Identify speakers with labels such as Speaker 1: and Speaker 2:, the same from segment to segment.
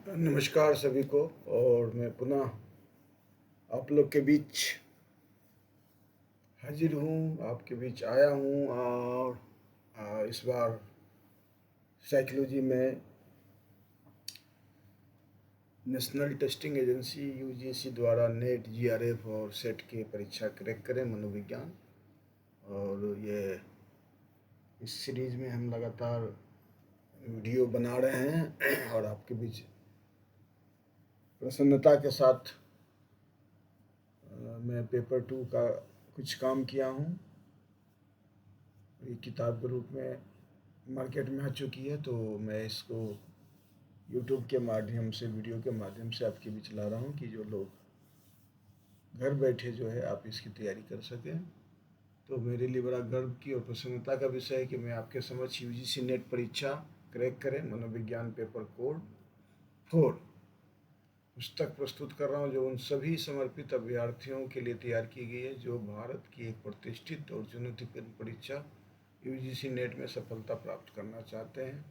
Speaker 1: नमस्कार सभी को। और मैं पुनः आप लोग के बीच हाजिर हूँ, आपके बीच आया हूँ। और इस बार साइकोलॉजी में नेशनल टेस्टिंग एजेंसी यूजीसी द्वारा नेट, जीआरएफ और सेट की परीक्षा क्रैक करें मनोविज्ञान। और ये इस सीरीज में हम लगातार वीडियो बना रहे हैं और आपके बीच प्रसन्नता के साथ मैं पेपर 2 का कुछ काम किया हूँ। ये किताब के रूप में मार्केट में आ चुकी है, तो मैं इसको यूट्यूब के माध्यम से, वीडियो के माध्यम से आपके बीच ला रहा हूँ कि जो लोग घर बैठे जो है आप इसकी तैयारी कर सकें। तो मेरे लिए बड़ा गर्व की और प्रसन्नता का विषय है कि मैं आपके समक्ष यूजीसी नेट परीक्षा क्रैक करें मनोविज्ञान पेपर कोड 4 पुस्तक प्रस्तुत कर रहा हूँ, जो उन सभी समर्पित अभ्यर्थियों के लिए तैयार की गई है जो भारत की एक प्रतिष्ठित और चुनौतीपूर्ण परीक्षा यूजीसी नेट में सफलता प्राप्त करना चाहते हैं।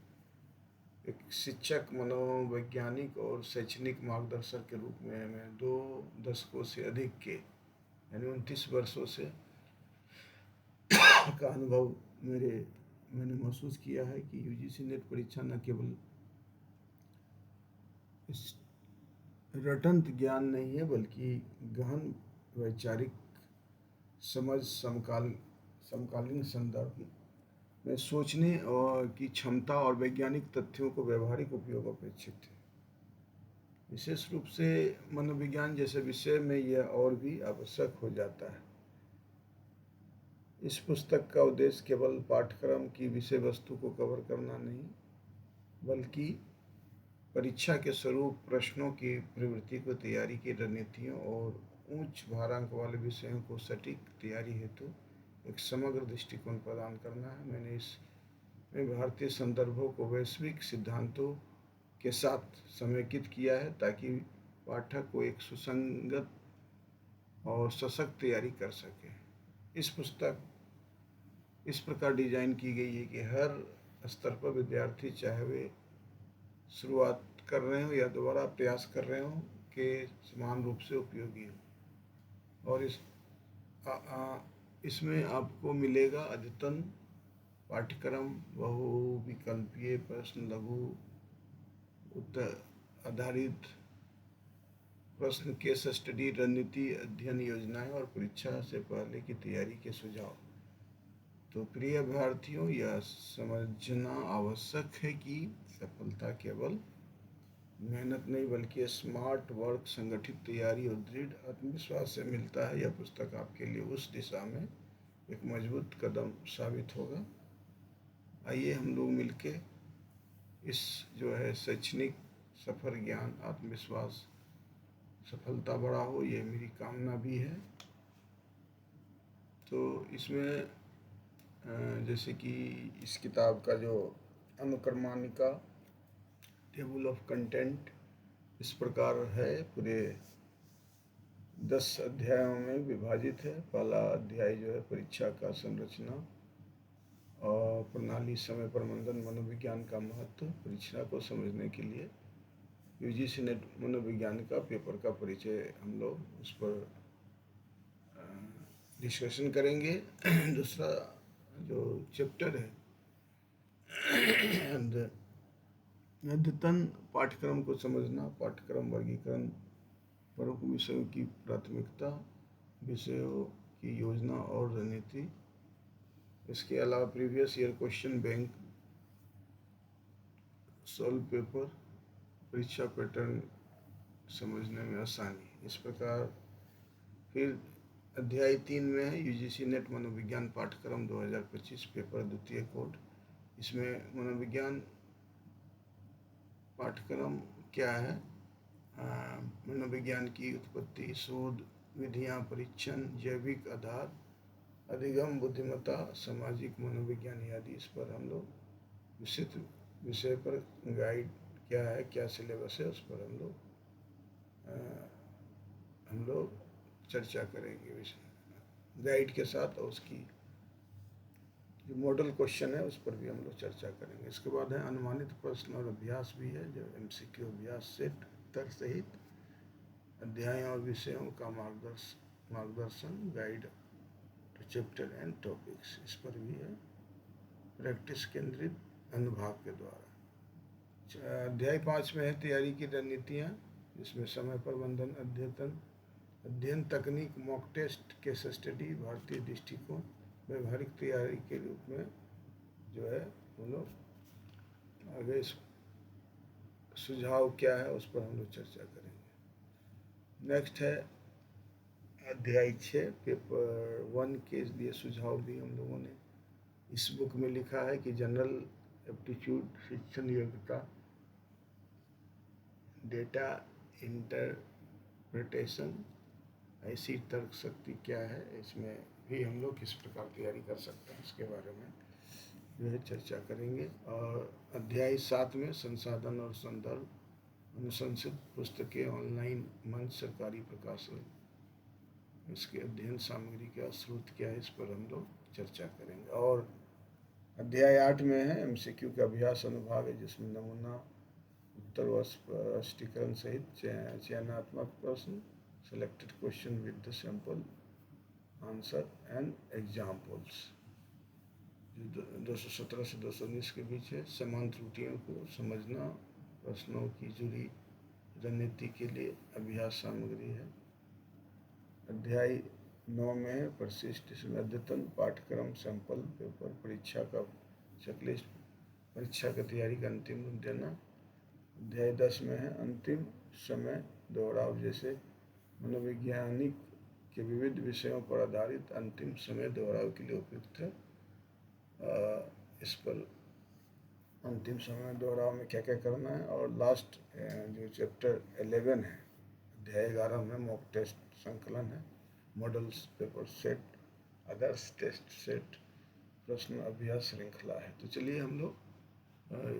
Speaker 1: एक शिक्षक, मनोवैज्ञानिक और शैक्षणिक मार्गदर्शक के रूप में मैं 2 दशकों से अधिक के यानी 29 वर्षों से का अनुभव मैंने महसूस किया है कि यूजीसी नेट परीक्षा न केवल रटंत ज्ञान नहीं है, बल्कि गहन वैचारिक समझ, समकालीन संदर्भ में सोचने और की क्षमता और वैज्ञानिक तथ्यों को व्यवहारिक उपयोग अपेक्षित है। विशेष रूप से मनोविज्ञान जैसे विषय में यह और भी आवश्यक हो जाता है। इस पुस्तक का उद्देश्य केवल पाठ्यक्रम की विषय वस्तु को कवर करना नहीं, बल्कि परीक्षा के स्वरूप, प्रश्नों की प्रवृत्ति को, तैयारी की रणनीतियों और उच्च भारांक वाले विषयों को सटीक तैयारी हेतु एक समग्र दृष्टिकोण प्रदान करना है। मैंने इसमें भारतीय संदर्भों को वैश्विक सिद्धांतों के साथ समेकित किया है ताकि पाठक को एक सुसंगत और सशक्त तैयारी कर सके। इस पुस्तक इस प्रकार डिजाइन की गई है कि हर स्तर पर विद्यार्थी, चाहे वे शुरुआत कर रहे हो या दोबारा प्रयास कर रहे हो, के समान रूप से उपयोगी हो। और इसमें आपको मिलेगा अद्यतन पाठ्यक्रम, बहुविकल्पीय प्रश्न, लघु उत्तर आधारित प्रश्न, केस स्टडी, रणनीति, अध्ययन योजनाएं और परीक्षा से पहले की तैयारी के सुझाव। तो प्रिय अभ्यर्थियों, यह समझना आवश्यक है कि सफलता केवल मेहनत नहीं, बल्कि स्मार्ट वर्क, संगठित तैयारी और दृढ़ आत्मविश्वास से मिलता है। यह पुस्तक आपके लिए उस दिशा में एक मजबूत कदम साबित होगा। आइए हम लोग मिलके इस जो है शैक्षणिक सफर, ज्ञान, आत्मविश्वास, सफलता बड़ा हो, ये मेरी कामना भी है। तो इसमें जैसे कि इस किताब का जो अनुक्रमणिका, टेबल ऑफ कंटेंट इस प्रकार है, पूरे 10 अध्यायों में विभाजित है। पहला अध्याय जो है परीक्षा का संरचना और प्रणाली, समय प्रबंधन, मनोविज्ञान का महत्व। परीक्षा को समझने के लिए यूजीसी नेट मनोविज्ञान का पेपर का परिचय हम लोग उस पर डिस्कशन करेंगे। दूसरा जो चैप्टर है अद्यतन पाठ्यक्रम को समझना, पाठ्यक्रम वर्गीकरण, प्रमुख विषयों की प्राथमिकता, विषयों की योजना और रणनीति। इसके अलावा previous year question bank, solve paper, परीक्षा पैटर्न समझने में आसानी। इस प्रकार फिर अध्याय 3 में है यूजीसी नेट मनोविज्ञान पाठ्यक्रम 2025 पेपर द्वितीय कोड। इसमें मनोविज्ञान पाठ्यक्रम क्या है, मनोविज्ञान की उत्पत्ति, शोध विधियाँ, परीक्षण, जैविक आधार, अधिगम, बुद्धिमत्ता, सामाजिक मनोविज्ञान आदि। इस पर हम लोग विस्तृत विषय पर गाइड क्या है, क्या सिलेबस है, उस पर हम लोग चर्चा करेंगे विषय गाइड के साथ और उसकी जो मॉडल क्वेश्चन है उस पर भी हम लोग चर्चा करेंगे। इसके बाद है अनुमानित प्रश्न और अभ्यास भी है, जो MCQ अभ्यास सेट तर्क सहित अध्यायों और विषयों का मार्गदर्शन guide to chapter and topics, इस पर भी है। प्रैक्टिस केंद्रित अनुभाग के द्वारा। अध्याय 5 में है तैयारी की रणनीतियाँ, जिसमें समय प्रबंधन, अध्ययन तकनीक, मॉक टेस्ट, केस स्टडी, भारतीय दृष्टिकोण, व्यवहारिक तैयारी के रूप में जो है हम लोग आगे सुझाव क्या है उस पर हम लोग चर्चा करेंगे। नेक्स्ट है अध्याय 6, पेपर 1 के लिए सुझाव भी हम लोगों ने इस बुक में लिखा है कि जनरल एप्टीट्यूड, शिक्षण योग्यता, डेटा इंटरप्रिटेशन, ऐसी तर्क शक्ति क्या है, इसमें भी हम लोग किस प्रकार तैयारी कर सकते हैं इसके बारे में जो है चर्चा करेंगे। और अध्याय 7 में संसाधन और संदर्भ, अनुशंसित पुस्तकें, ऑनलाइन मंच, सरकारी प्रकाशन, इसके अध्ययन सामग्री का स्रोत क्या है, इस पर हम लोग चर्चा करेंगे। और अध्याय 8 में है MCQ का अभ्यास अनुभाग है, जिसमें नमूना उत्तर व स्पष्टीकरण सहित चयनात्मक प्रश्न, selected question with the sample answer and examples, जो 217 से 219 के बीच है। समान त्रुटियों को समझना, प्रश्नों की जुड़ी रणनीति के लिए अभ्यास सामग्री है। अध्याय 9 में है परिशिष्ट, इसमें अद्यतन पाठ्यक्रम, सैंपल पेपर, परीक्षा का चेकलिस्ट, परीक्षा की तैयारी का अंतिम रूप देना। अध्याय 10 में है अंतिम समय दोहराव, जैसे मनोवैज्ञानिक के विविध विषयों पर आधारित अंतिम समय दोहराव के लिए उपयुक्त है। इस पर अंतिम समय दोहराव में क्या क्या करना है। और लास्ट जो चैप्टर 11 है, अध्याय 11 में मॉक टेस्ट संकलन है, मॉडल्स पेपर सेट, आदर्श टेस्ट सेट, प्रश्न अभ्यास श्रृंखला है। तो चलिए हम लोग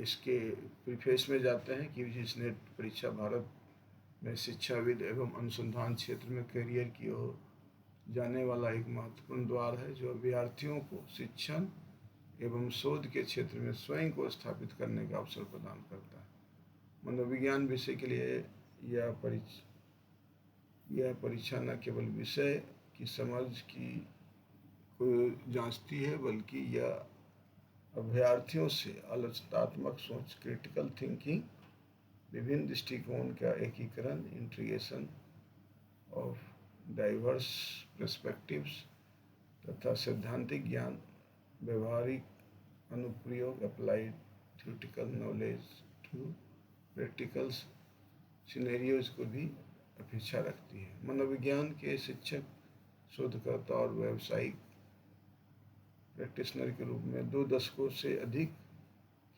Speaker 1: इसके प्रीफेस में जाते हैं कि यूजीसी नेट परीक्षा भारत में शिक्षाविद एवं अनुसंधान क्षेत्र में करियर की ओर जाने वाला एक महत्वपूर्ण द्वार है, जो अभ्यर्थियों को शिक्षण एवं शोध के क्षेत्र में स्वयं को स्थापित करने का अवसर प्रदान करता है। मनोविज्ञान विषय के लिए यह परीक्षा न केवल विषय की समझ को जांचती है, बल्कि यह अभ्यर्थियों से आलोचनात्मक सोच, क्रिटिकल थिंकिंग, विभिन्न दृष्टिकोण का एकीकरण, इंटीग्रेशन ऑफ डाइवर्स पर्सपेक्टिव्स तथा सैद्धांतिक ज्ञान, व्यवहारिक अनुप्रयोग, applied theoretical knowledge to practical scenarios को भी अपेक्षा रखती है। मनोविज्ञान के शिक्षक, शोधकर्ता और व्यावसायिक प्रैक्टिशनर के रूप में 2 दशकों से अधिक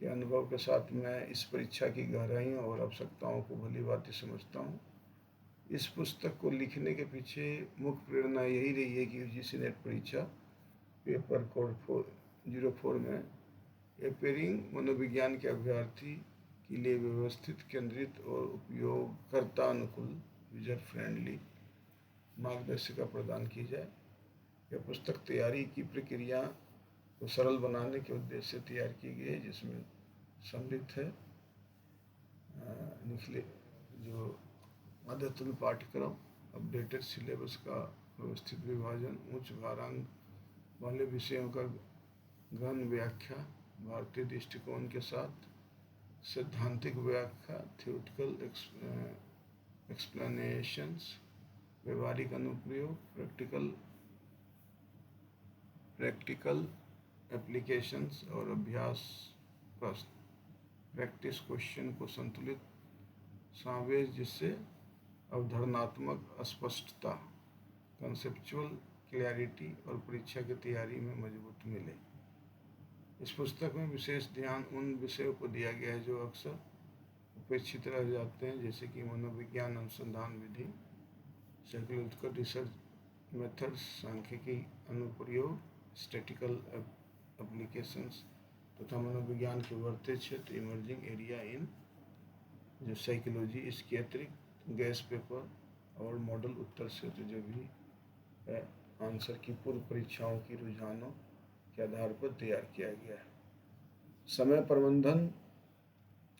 Speaker 1: के अनुभव के साथ मैं इस परीक्षा की गहराइयों और आवश्यकताओं को भली भांति समझता हूँ। इस पुस्तक को लिखने के पीछे मुख्य प्रेरणा यही रही है कि यूजीसी नेट परीक्षा पेपर कोड 04 में अपेयरिंग मनोविज्ञान के अभ्यर्थी के लिए व्यवस्थित, केंद्रित और उपयोगकर्ता अनुकूल, यूजर फ्रेंडली मार्गदर्शिका प्रदान की जाए। यह पुस्तक तैयारी की प्रक्रिया को सरल बनाने के उद्देश्य से तैयार की गई है, जिसमें सम्मिलित है निचले जो अद्यतन पाठ्यक्रम, अपडेटेड सिलेबस का व्यवस्थित विभाजन, उच्च भारांक वाले विषयों का गहन व्याख्या, भारतीय दृष्टिकोण के साथ सैद्धांतिक व्याख्या, थ्योरेटिकल एक्सप्लेनेशंस, व्यवहारिक अनुप्रयोग, प्रैक्टिकल एप्लीकेशंस और अभ्यास प्रश्न, प्रैक्टिस क्वेश्चन को संतुलित समावेश, जिससे अवधारणात्मक स्पष्टता, कंसेप्चुअल क्लैरिटी और परीक्षा की तैयारी में मजबूत मिले। इस पुस्तक में विशेष ध्यान उन विषयों को दिया गया है जो अक्सर उपेक्षित रह जाते हैं, जैसे कि मनोविज्ञान अनुसंधान विधि, साइकोलॉजिकल रिसर्च मेथड्स, सांख्यिकी अनुप्रयोग, स्टैटिकल एप्लीकेशंस तथा मनोविज्ञान के बढ़ते क्षेत्र, इमर्जिंग एरिया इन जो साइकोलॉजी। इसके अतिरिक्त गैस पेपर और मॉडल उत्तर क्षेत्र जो भी है आंसर की पूर्व परीक्षाओं की रुझानों के आधार पर तैयार किया गया है। समय प्रबंधन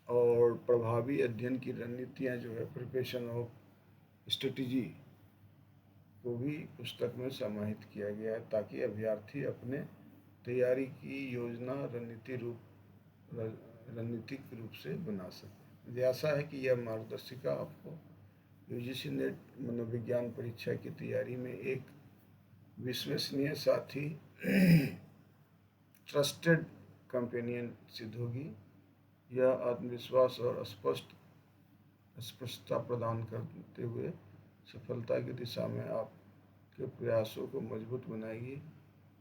Speaker 1: और प्रभावी अध्ययन की रणनीतियाँ जो है, प्रिपरेशन ऑफ स्ट्रेटजी, को भी पुस्तक में समाहित किया गया है ताकि अभ्यर्थी अपने तैयारी की योजना रणनीतिक रूप से बना सके। मुझे आशा है कि यह मार्गदर्शिका आपको यूजीसी नेट मनोविज्ञान परीक्षा की तैयारी में एक विश्वसनीय साथी, ट्रस्टेड कंपेनियन सिद्ध होगी। यह आत्मविश्वास और स्पष्टता प्रदान करते हुए सफलता की दिशा में आपके प्रयासों को मजबूत बनाएगी।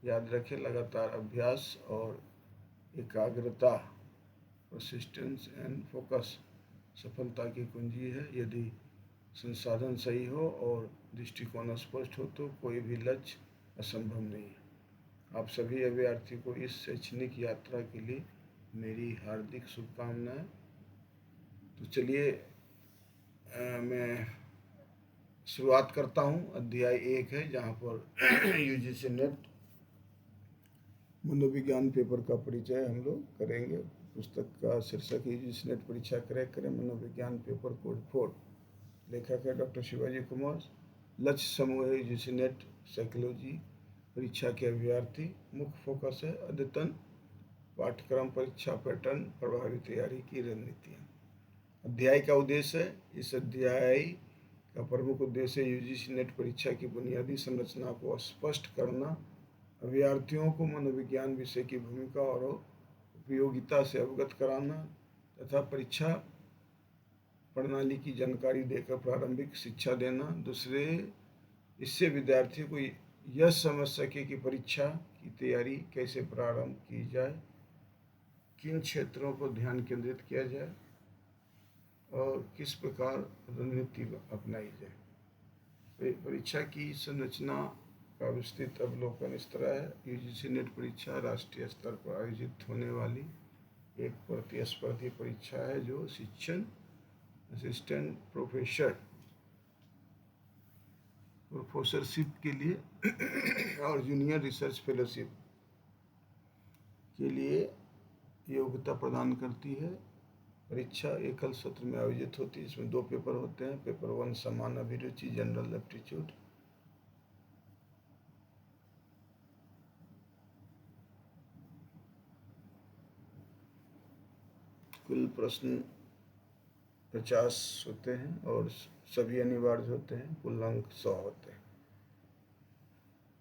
Speaker 1: याद रखें, लगातार अभ्यास और एकाग्रता, परसिस्टेंस एंड फोकस, सफलता की कुंजी है। यदि संसाधन सही हो और दृष्टिकोण स्पष्ट हो तो कोई भी लक्ष्य असंभव नहीं है। आप सभी अभ्यर्थी को इस शैक्षणिक यात्रा के लिए मेरी हार्दिक शुभकामनाएं। तो चलिए मैं शुरुआत करता हूँ। अध्याय 1 है जहाँ पर यूजीसी नेट मनोविज्ञान पेपर का परिचय हम लोग करेंगे। पुस्तक का शीर्षक यूजीसी नेट परीक्षा क्रैक करें, मनोविज्ञान पेपर कोड 4। लेखक है डॉक्टर शिवाजी कुमार। लक्ष्य समूह है यूजीसी नेट साइकोलॉजी परीक्षा के अभ्यर्थी। मुख्य फोकस है अद्यतन पाठ्यक्रम, परीक्षा पैटर्न, प्रभावी तैयारी की रणनीतियाँ। अध्याय का उद्देश्य है, इस अध्याय का प्रमुख उद्देश्य यूजीसी नेट परीक्षा की बुनियादी संरचना को स्पष्ट करना, अभ्यर्थियों को मनोविज्ञान विषय की भूमिका और उपयोगिता से अवगत कराना तथा परीक्षा प्रणाली की जानकारी देकर प्रारंभिक शिक्षा देना। दूसरे, इससे विद्यार्थियों को यह समझ सके कि परीक्षा की तैयारी कैसे प्रारंभ की जाए, किन क्षेत्रों पर ध्यान केंद्रित किया जाए और किस प्रकार रणनीति अपनाई जाए। परीक्षा की संरचना का विस्तृत अवलोकन इस तरह है। यूजीसी नेट परीक्षा राष्ट्रीय स्तर पर आयोजित होने वाली एक प्रतिस्पर्धी परीक्षा है जो शिक्षण, असिस्टेंट प्रोफेसरशिप के लिए और जूनियर रिसर्च फेलोशिप के लिए योग्यता प्रदान करती है। परीक्षा एकल सत्र में आयोजित होती है। इसमें 2 पेपर होते हैं। पेपर 1 सामान्य अभिरुचि, जनरल एप्टीट्यूड। कुल प्रश्न 50 होते हैं और सभी अनिवार्य होते हैं। कुल अंक 100 होते हैं।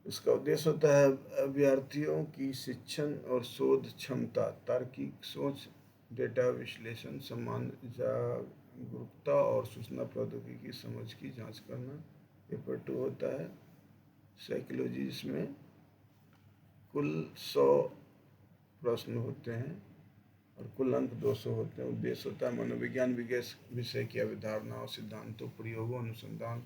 Speaker 1: इसका उद्देश्य होता है अभ्यर्थियों की शिक्षण और शोध क्षमता, तार्किक सोच, डेटा विश्लेषण, सामान्य जागरूकता और सूचना प्रौद्योगिकी की समझ की जांच करना। पेपर 2 होता है साइकोलॉजी। इसमें कुल 100 प्रश्न होते हैं और कुल अंक 200 होते हैं। उद्देश्य होता है मनोविज्ञान विषय की अवधारणाओं, सिद्धांतों, प्रयोगों, अनुसंधान,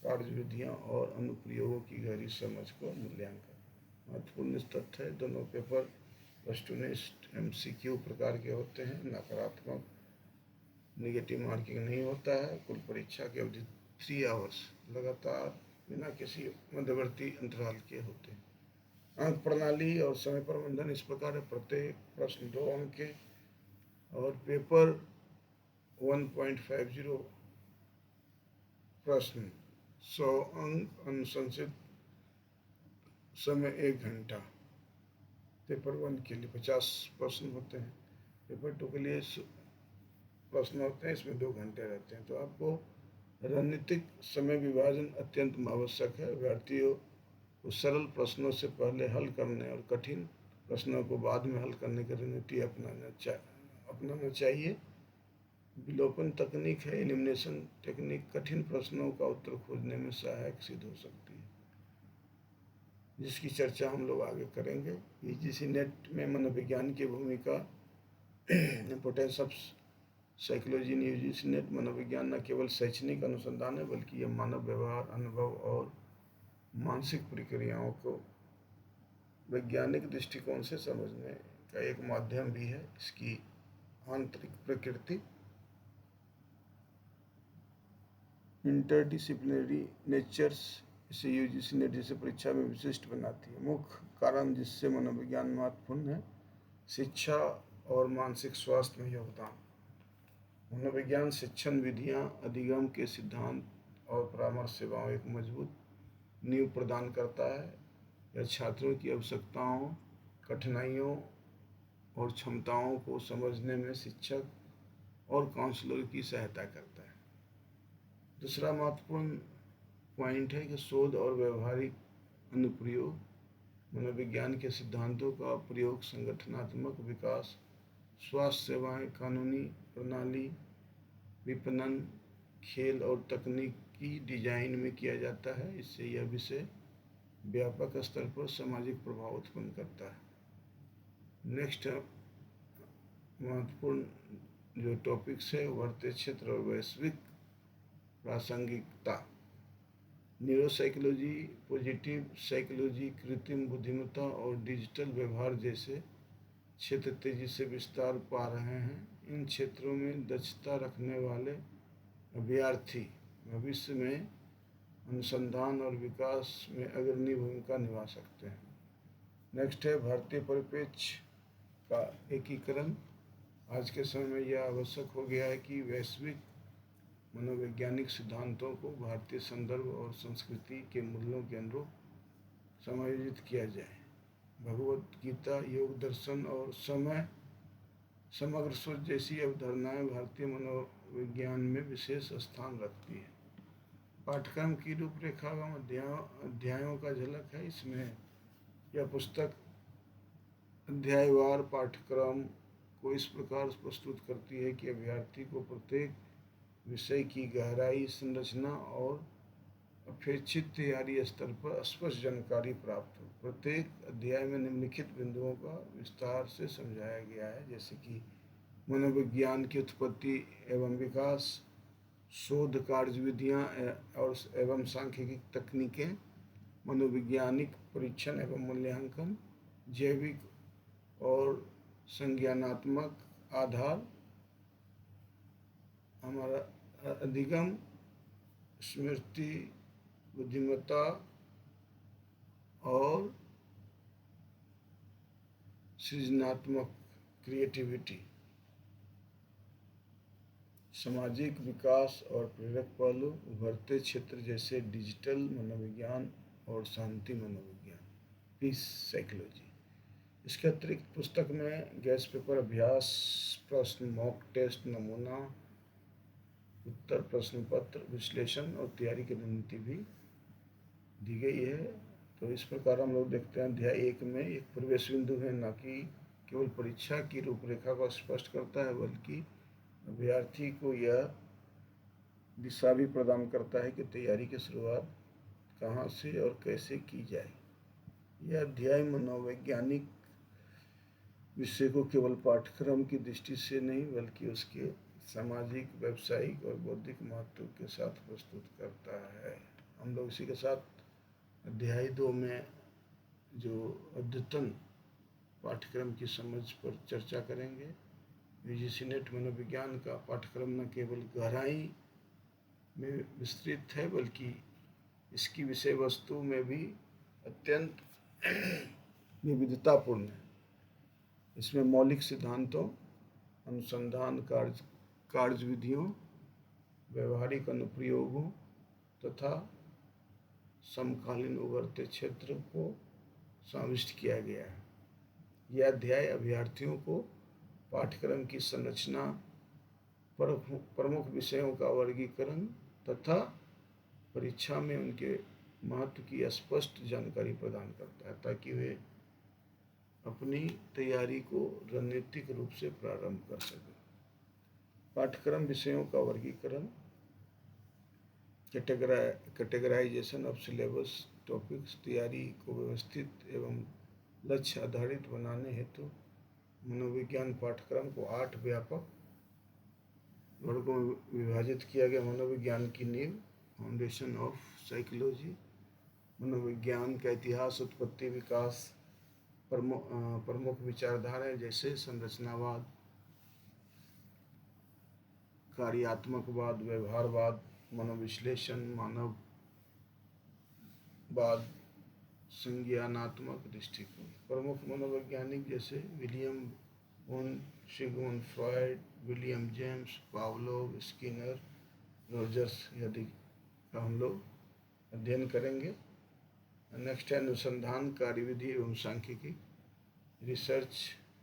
Speaker 1: कार्यविधियाँ और अनुप्रयोगों की गहरी समझ को मूल्यांकन। महत्वपूर्ण तथ्य है, दोनों पेपर वस्तुनिष्ठ MCQ प्रकार के होते हैं। नकारात्मक नेगेटिव मार्किंग नहीं होता है। कुल परीक्षा की अवधि 3 आवर्स लगातार बिना किसी मध्यवर्ती अंतराल के होते हैं। अंक प्रणाली और समय प्रबंधन इस प्रकार है। प्रत्येक प्रश्न 2 अंक के और पेपर 1.50 प्रश्न 100 अंक, अनुशंसित समय 1 घंटा। पेपर 1 के लिए 50 प्रश्न होते हैं। पेपर 2 के लिए प्रश्न होते हैं, इसमें 2 घंटे रहते हैं। तो आपको रणनीतिक समय विभाजन अत्यंत आवश्यक है। अभ्यर्थियों को सरल प्रश्नों से पहले हल करने और कठिन प्रश्नों को बाद में हल करने की रणनीति अपनाना चाहिए। विलोपन तकनीक है, एलिमिनेशन टेक्निक, कठिन प्रश्नों का उत्तर खोजने में सहायक सिद्ध हो सकती है, जिसकी चर्चा हम लोग आगे करेंगे। यूजीसी नेट में मनोविज्ञान की भूमिका, importance of psychology in UGC net. मनोविज्ञान न केवल शैक्षणिक अनुसंधान है बल्कि यह मानव व्यवहार, अनुभव और मानसिक प्रक्रियाओं को वैज्ञानिक दृष्टिकोण से समझने का एक माध्यम भी है। इसकी आंतरिक प्रकृति, इंटरडिसिप्लिनरी नेचर्स इसे यूजीसी नेट जैसे परीक्षा में विशिष्ट बनाती है। मुख्य कारण जिससे मनोविज्ञान महत्वपूर्ण है: शिक्षा और मानसिक स्वास्थ्य में योगदान। मनोविज्ञान शिक्षण विधियाँ, अधिगम के सिद्धांत और परामर्श सेवाओं एक मजबूत नींव प्रदान करता है। यह छात्रों की आवश्यकताओं, कठिनाइयों और क्षमताओं को समझने में शिक्षक और काउंसलर की सहायता करता है। दूसरा महत्वपूर्ण पॉइंट है कि शोध और व्यवहारिक अनुप्रयोग। मनोविज्ञान के सिद्धांतों का प्रयोग संगठनात्मक विकास, स्वास्थ्य सेवाएं, कानूनी प्रणाली, विपणन, खेल और तकनीकी डिजाइन में किया जाता है। इससे यह विषय व्यापक स्तर पर सामाजिक प्रभाव उत्पन्न करता है। नेक्स्ट महत्वपूर्ण जो टॉपिक्स है: उभरते क्षेत्र और वैश्विक प्रासंगिकता। न्यूरोसाइकोलॉजी, पॉजिटिव साइकोलॉजी, कृत्रिम बुद्धिमत्ता और डिजिटल व्यवहार जैसे क्षेत्र तेजी से विस्तार पा रहे हैं। इन क्षेत्रों में दक्षता रखने वाले अभ्यर्थी भविष्य में अनुसंधान और विकास में अग्रणी भूमिका निभा सकते हैं। नेक्स्ट है भारतीय परिप्रेक्ष्य का एकीकरण। आज के समय में यह आवश्यक हो गया है कि वैश्विक मनोवैज्ञानिक सिद्धांतों को भारतीय संदर्भ और संस्कृति के मूल्यों के अनुरूप समायोजित किया जाए। भगवद गीता, योग दर्शन और समग्र सोच जैसी अवधारणाएं भारतीय मनोविज्ञान में विशेष स्थान रखती है। पाठ्यक्रम की रूपरेखा एवं अध्यायों का झलक है। इसमें यह पुस्तक अध्यायवार पाठ्यक्रम को इस प्रकार प्रस्तुत करती है कि अभ्यर्थी को प्रत्येक विषय की गहराई, संरचना और अपेक्षित तैयारी स्तर पर स्पष्ट जानकारी प्राप्त हो। प्रत्येक अध्याय में निम्नलिखित बिंदुओं का विस्तार से समझाया गया है, जैसे कि मनोविज्ञान की उत्पत्ति एवं विकास, शोध कार्य विधियाँ और एवं सांख्यिकी तकनीकें, मनोवैज्ञानिक परीक्षण एवं मूल्यांकन, जैविक और संज्ञानात्मक आधार, हमारा अधिगम, स्मृति, बुद्धिमत्ता और सृजनात्मक क्रिएटिविटी, सामाजिक विकास और प्रेरक पहलू, उभरते क्षेत्र जैसे डिजिटल मनोविज्ञान और शांति मनोविज्ञान, पीस साइकोलॉजी। इसके अतिरिक्त पुस्तक में गैस पेपर अभ्यास, प्रश्न, मॉक टेस्ट, नमूना उत्तर, प्रश्न पत्र, विश्लेषण और तैयारी की रणनीति भी दी गई है। तो इस प्रकार हम लोग देखते हैं अध्याय 1 में एक प्रवेश बिंदु है, न कि केवल परीक्षा की रूपरेखा को स्पष्ट करता है बल्कि अभ्यर्थी को यह दिशा भी प्रदान करता है कि तैयारी की शुरुआत कहाँ से और कैसे की जाए। यह अध्याय मनोवैज्ञानिक विषय को केवल पाठ्यक्रम की दृष्टि से नहीं बल्कि उसके सामाजिक, व्यावसायिक और बौद्धिक महत्व के साथ प्रस्तुत करता है। हम लोग इसी के साथ अध्याय 2 में जो अद्यतन पाठ्यक्रम की समझ पर चर्चा करेंगे। यूजीसी नेट मनोविज्ञान का पाठ्यक्रम न केवल गहराई में विस्तृत है बल्कि इसकी विषय वस्तु में भी अत्यंत विविधतापूर्ण है। इसमें मौलिक सिद्धांतों, अनुसंधान कार्यविधियों, व्यवहारिक अनुप्रयोगों तथा समकालीन उभरते क्षेत्र को समाविष्ट किया गया है। यह अध्याय अभ्यर्थियों को पाठ्यक्रम की संरचना, प्रमुख विषयों का वर्गीकरण तथा परीक्षा में उनके महत्व की स्पष्ट जानकारी प्रदान करता है, ताकि वे अपनी तैयारी को रणनीतिक रूप से प्रारंभ कर सकें। पाठ्यक्रम विषयों का वर्गीकरण, कैटेगराइजेशन ऑफ सिलेबस टॉपिक्स। तैयारी को व्यवस्थित एवं लक्ष्य आधारित बनाने हेतु मनोविज्ञान पाठ्यक्रम को 8 व्यापक वर्गों में विभाजित किया गया। मनोविज्ञान की नींव, फाउंडेशन ऑफ साइकोलॉजी, मनोविज्ञान का इतिहास, उत्पत्ति, विकास, प्रमुख विचारधाराएं जैसे संरचनावाद, कार्यात्मकवाद, व्यवहारवाद, मनोविश्लेषण, मानव बाद संज्ञानात्मक दृष्टिकोण। प्रमुख मनोवैज्ञानिक जैसे William Wundt, Sigmund Freud, William James, Pavlov, Skinner, Rogers आदि का हम लोग अध्ययन करेंगे। नेक्स्ट है अनुसंधान कार्यविधि एवं सांख्यिकी, रिसर्च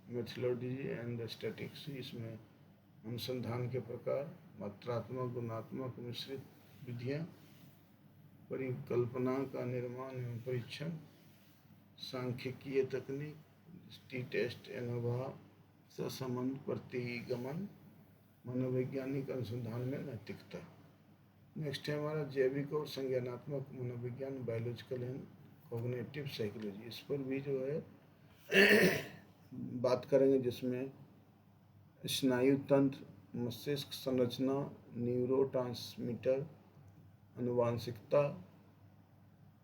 Speaker 1: मेथोडोलॉजी एंड स्टैटिस्टिक्स। इसमें अनुसंधान के प्रकार, मात्रात्मक, गुणात्मक, मिश्रित विधियाँ, परिकल्पना का निर्माण एवं परीक्षण, सांख्यिकीय तकनीक, टी टेस्ट, एनोवा, सहसंबंध, प्रतिगमन, मनोवैज्ञानिक अनुसंधान में नैतिकता। नेक्स्ट है हमारा जैविक और संज्ञानात्मक मनोविज्ञान, बायोलॉजिकल एंड कॉग्निटिव साइकोलॉजी। इस पर भी जो है बात करेंगे, जिसमें स्नायु तंत्र, मस्तिष्क संरचना, न्यूरोट्रांसमीटर, आनुवांशिकता,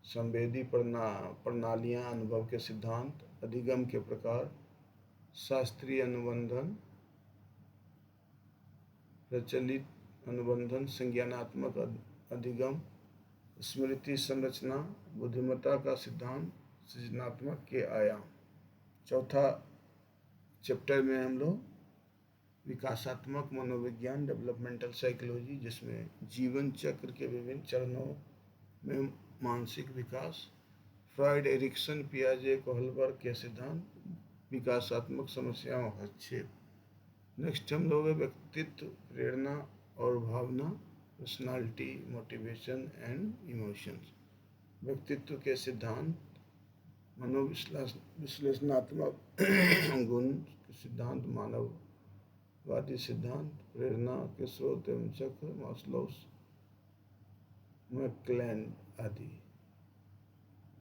Speaker 1: संवेदी प्रणालियाँ, अनुभव के सिद्धांत, अधिगम के प्रकार, शास्त्रीय अनुबंधन, प्रचलित अनुबंधन, संज्ञानात्मक अधिगम, स्मृति संरचना, बुद्धिमत्ता का सिद्धांत, सृजनात्मक के आयाम। चौथा चैप्टर में हम लोग विकासात्मक मनोविज्ञान, डेवलपमेंटल साइकोलॉजी, जिसमें जीवन चक्र के विभिन्न चरणों में मानसिक विकास, फ्रॉयड, एरिक्सन, पियाजे, कोहलबर्ग के सिद्धांत, विकासात्मक समस्याओं का हस्तक्षेप। नेक्स्ट हम लोग व्यक्तित्व, प्रेरणा और भावना, पर्सनालिटी, मोटिवेशन एंड इमोशंस, व्यक्तित्व के सिद्धांत, मनोविश्लेषणात्मक गुण के सिद्धांत, मानववादी सिद्धांत, प्रेरणा के स्रोत एवं चक्र, मास्लोस, मैकक्लेन आदि।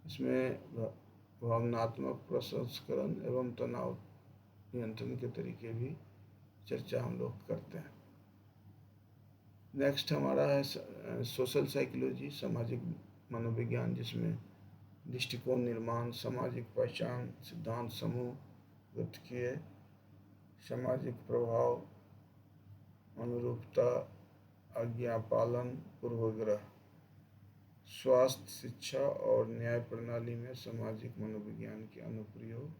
Speaker 1: इसमें भावनात्मक प्रसंस्करण एवं तनाव नियंत्रण के तरीके भी चर्चा हम लोग करते हैं। नेक्स्ट हमारा है सोशल साइकोलॉजी, सामाजिक मनोविज्ञान, जिसमें दृष्टिकोण निर्माण, सामाजिक पहचान, सिद्धांत समूह, गतिकीय, सामाजिक प्रभाव, अनुरूपता, आज्ञा पालन, पूर्वाग्रह, स्वास्थ्य, शिक्षा और न्याय प्रणाली में सामाजिक मनोविज्ञान के अनुप्रयोग,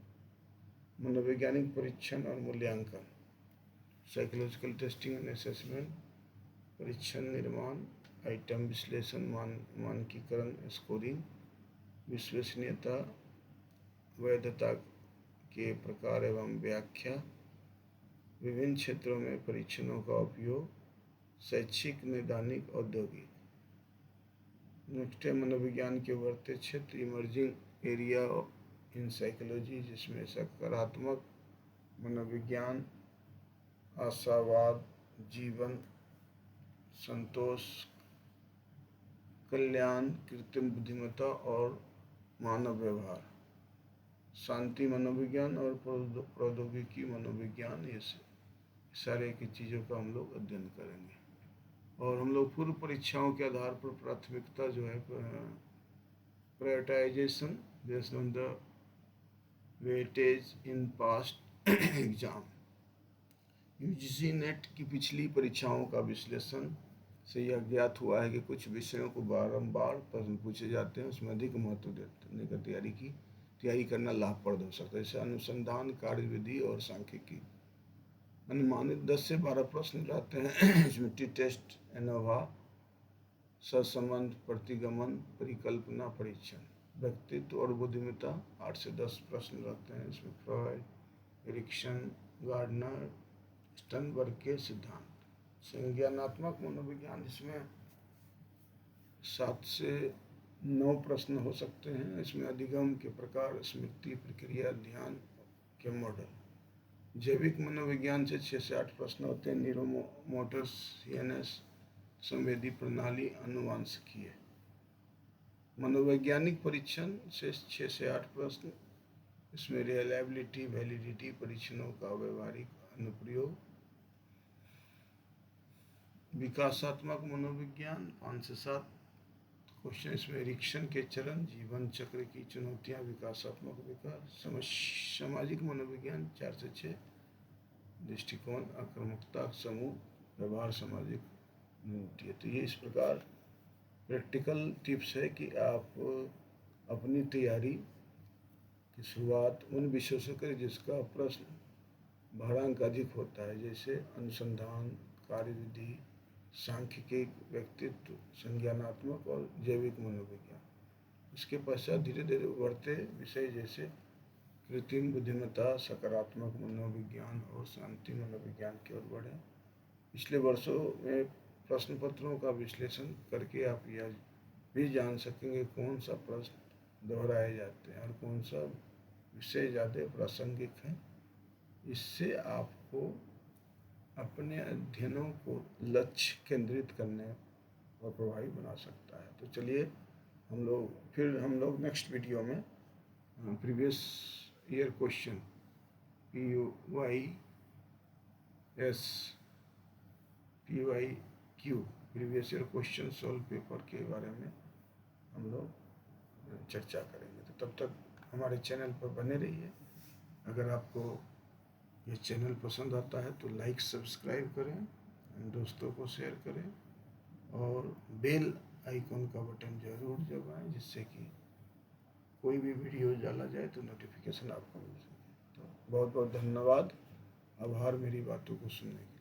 Speaker 1: मनोवैज्ञानिक परीक्षण और मूल्यांकन, साइकोलॉजिकल टेस्टिंग एंड असेसमेंट, परीक्षण निर्माण, आइटम विश्लेषण, मानकीकरण, स्कोरिंग, विश्वसनीयता, वैधता के प्रकार एवं व्याख्या, विभिन्न क्षेत्रों में परीक्षणों का उपयोग, शैक्षिक, नैदानिक, औद्योगिक। नेक्स्ट है मनोविज्ञान के उभरते क्षेत्र, इमर्जिंग एरिया इन साइकोलॉजी, जिसमें सकारात्मक मनोविज्ञान, आशावाद, जीवन, संतोष, कल्याण, कृत्रिम बुद्धिमत्ता और मानव व्यवहार, शांति मनोविज्ञान और प्रौद्योगिकी मनोविज्ञान, ये सारे की चीज़ों का हम लोग अध्ययन करेंगे। और हम लोग पूर्व परीक्षाओं के आधार पर प्राथमिकता जो है, prioritisation based on the weightage in past exam, UGC net की पिछली परीक्षाओं का विश्लेषण से यह ज्ञात हुआ है कि कुछ विषयों को बारंबार प्रश्न पूछे जाते हैं, उसमें अधिक महत्व देने का तैयारी करना लाभप्रद हो सकता है। जैसे अनुसंधान, कार्यविधि और सांख्यिकी, अनुमानित 10 से 12 प्रश्न रहते हैं। इसमें टी टेस्ट, एनोवा, सहसंबंध, प्रतिगमन, परिकल्पना, परीक्षण, व्यक्तित्व और बुद्धिमत्ता 8 से 10 प्रश्न रहते हैं। इसमें फ्रॉयड, एरिक्सन, गार्डनर, स्टनबर्ग के सिद्धांत, संज्ञानात्मक मनोविज्ञान, इसमें 7 से 9 प्रश्न हो सकते हैं। इसमें अधिगम के प्रकार, स्मृति, प्रक्रिया, ध्यान के मॉडल, जैविक मनोविज्ञान से 6 से 8 प्रश्न होते हैं। न्यूरोमोटर, सीएनएस, संवेदी प्रणाली, आनुवंशिकीय, मनोवैज्ञानिक परीक्षण से 6 से 8 प्रश्न। इसमें रिलायबिलिटी, वैलिडिटी परीक्षणों का व्यवहारिक अनुप्रयोग, विकासात्मक मनोविज्ञान 5 से 7 क्वेश्चन। इसमें एरिक्सन के चरण, जीवन चक्र की चुनौतियां, विकासात्मक विकास, सामाजिक मनोविज्ञान 4 से 6, दृष्टिकोण, आक्रामकता समूह, व्यवहार, सामाजिक नीति। तो ये इस प्रकार प्रैक्टिकल टिप्स है कि आप अपनी तैयारी की शुरुआत उन विषयों से करें जिसका प्रश्न भारांक अधिक होता है, जैसे अनुसंधान, कार्यविधि, सांख्यिकी, व्यक्तित्व, संज्ञानात्मक और जैविक मनोविज्ञान। इसके पश्चात धीरे धीरे उभरते विषय जैसे कृत्रिम बुद्धिमत्ता, सकारात्मक मनोविज्ञान और शांति मनोविज्ञान की ओर बढ़े। पिछले वर्षों में प्रश्न पत्रों का विश्लेषण करके आप यह भी जान सकेंगे कौन सा प्रश्न दोहराए जाते हैं और कौन सा विषय ज़्यादा प्रासंगिक है। इससे आपको अपने अध्ययनों को लक्ष्य केंद्रित करने और प्रभावी बना सकता है। तो चलिए हम लोग नेक्स्ट वीडियो में previous year question PYQ previous year question solve paper के बारे में हम लोग चर्चा करेंगे। तो तब तक हमारे चैनल पर बने रहिए। अगर आपको ये चैनल पसंद आता है तो लाइक सब्सक्राइब करें, दोस्तों को शेयर करें और बेल आइकॉन का बटन ज़रूर दबाएं, जिससे कि कोई भी वीडियो डाला जाए तो नोटिफिकेशन आपको मिल सके। तो बहुत बहुत धन्यवाद, आभार मेरी बातों को सुनने के लिए।